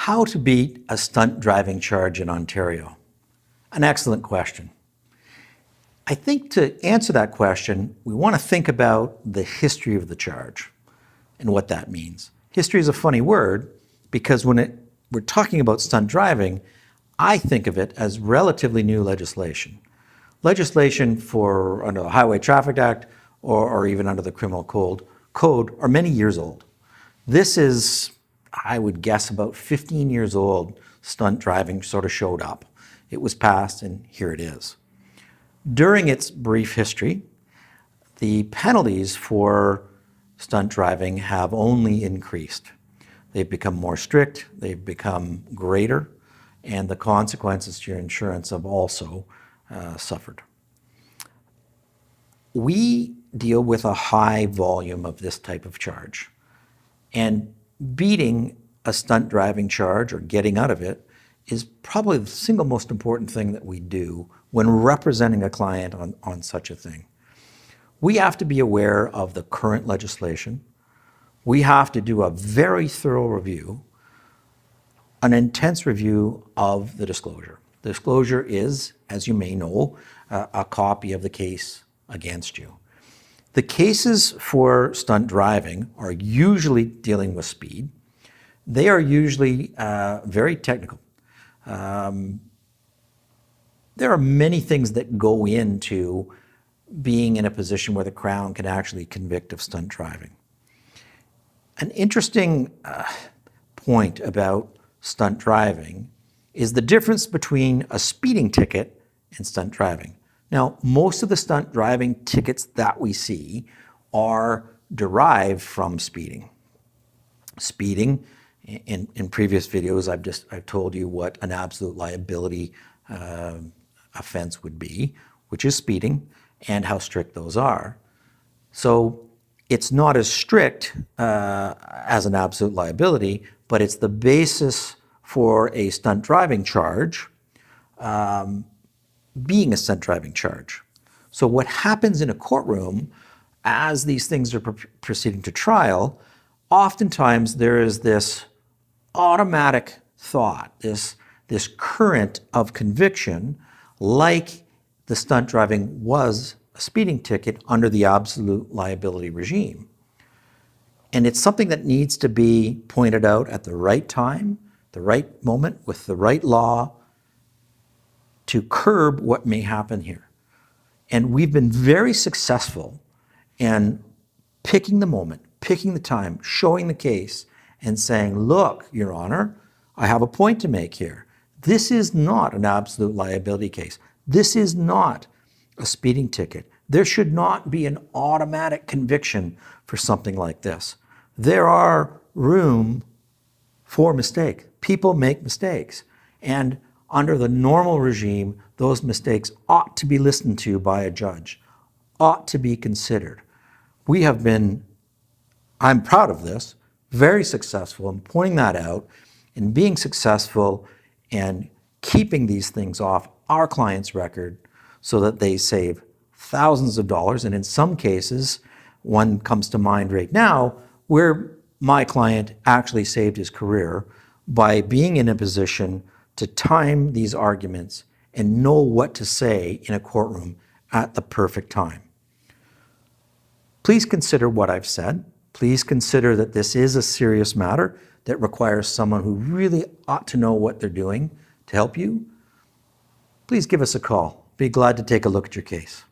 How to beat a stunt driving charge in Ontario? An excellent question. I think to answer that question, we want to think about the history of the charge and what that means. History is a funny word because when we're talking about stunt driving, I think of it as relatively new legislation. Legislation for under the Highway Traffic Act or even under the Criminal Code are many years old. This is, I would guess, about 15 years old. Stunt driving sort of showed up. It was passed, and here it is. During its brief history, the penalties for stunt driving have only increased. They've become more strict, they've become greater, and the consequences to your insurance have also suffered. We deal with a high volume of this type of charge, and beating a stunt driving charge or getting out of it is probably the single most important thing that we do when representing a client on such a thing. We have to be aware of the current legislation. We have to do a very thorough review, an intense review of the disclosure. The disclosure is, as you may know, a copy of the case against you. The cases for stunt driving are usually dealing with speed. They are usually very technical. There are many things that go into being in a position where the Crown can actually convict of stunt driving. An interesting point about stunt driving is the difference between a speeding ticket and stunt driving. Now, most of the stunt driving tickets that we see are derived from speeding. Speeding, in previous videos, I've told you what an absolute liability offense would be, which is speeding, and how strict those are. So it's not as strict as an absolute liability, but it's the basis for a stunt driving charge being a stunt driving charge. So what happens in a courtroom as these things are proceeding to trial, oftentimes there is this automatic thought, this current of conviction, like the stunt driving was a speeding ticket under the absolute liability regime. And it's something that needs to be pointed out at the right time, the right moment, with the right law to curb what may happen here. And we've been very successful in picking the moment, picking the time, showing the case, and saying, look, Your Honor, I have a point to make here. This is not an absolute liability case. This is not a speeding ticket. There should not be an automatic conviction for something like this. There are room for mistake. People make mistakes. And under the normal regime, those mistakes ought to be listened to by a judge, ought to be considered. We have been, I'm proud of this, very successful in pointing that out and being successful and keeping these things off our client's record so that they save thousands of dollars. And in some cases, one comes to mind right now, where my client actually saved his career by being in a position to time these arguments and know what to say in a courtroom at the perfect time. Please consider what I've said. Please consider that this is a serious matter that requires someone who really ought to know what they're doing to help you. Please give us a call. Be glad to take a look at your case.